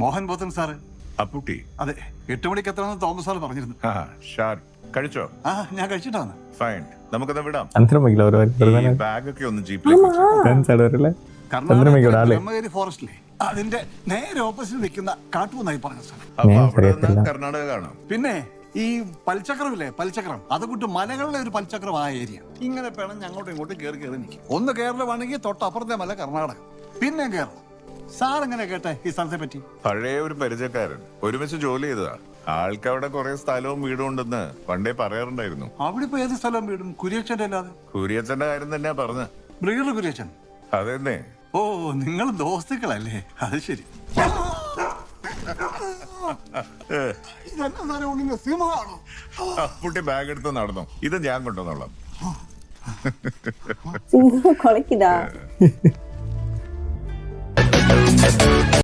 Mohan ബോത്തൻ sir. Apputty. അതെ, 8 മണിക്ക് എത്തണമെന്ന് Thomas sir പറഞ്ഞിരുന്നു. കഴിച്ചോ? ഞാൻ കഴിച്ചിട്ടാണ്. ഫൈൻ, നമുക്കത് വിടാം. ബാഗൊക്കെ ഒന്ന് ബ്രഹ്മഗിരി ഫോറസ്റ്റിലെ അതിന്റെ നേരെ ഓപ്പോസിറ്റ് നിൽക്കുന്ന കാട്ടുമെന്നായി പറഞ്ഞ സ്ഥലം. അപ്പൊ അവിടെ നിന്ന് കർണാടക കാണാം. പിന്നെ ഈ പൽചക്രമില്ലേ, പൽചക്രം അതുകൂട്ട് മലകളിലെ ഒരു പൽചക്രം ആ ഏരിയ ഇങ്ങനെ പിണഞ്ഞ് അങ്ങോട്ടും ഇങ്ങോട്ടും കയറി നിൽക്കും. ഒന്ന് കേരളമാണെങ്കിൽ തൊട്ടപ്പുറത്തെ മല കർണാടക, പിന്നെ കേരളം. സാർ എങ്ങനെ കേട്ടെ ഈ സ്ഥലത്തെ പറ്റി? പഴയ ഒരു പരിചയക്കാരൻ ഒരുമിച്ച് ജോലി ചെയ്തതാ. ആൾക്ക് അവിടെ കുറെ സ്ഥലവും വീടും ഉണ്ടെന്ന് പണ്ടേ പറയാറുണ്ടായിരുന്നു. അവിടെ ഇപ്പൊ ഏത് സ്ഥലവും വീടും കുര്യച്ചന്റെ അല്ലാതെ? കുര്യച്ചന്റെ കാര്യം തന്നെയാ പറഞ്ഞ. ബ്രിഗേഡിയർ കുര്യച്ചൻ? അതെന്നെ. ഓ, നിങ്ങൾ ദോസ്തുക്കളല്ലേ? അത് ശരി. അപ്പുട്ടി ബാഗ് എടുത്ത് നടന്നു. ഇത് ഞാൻ കൊണ്ടുവന്നോളാം. സിംഹം കൊളക്കിതാ.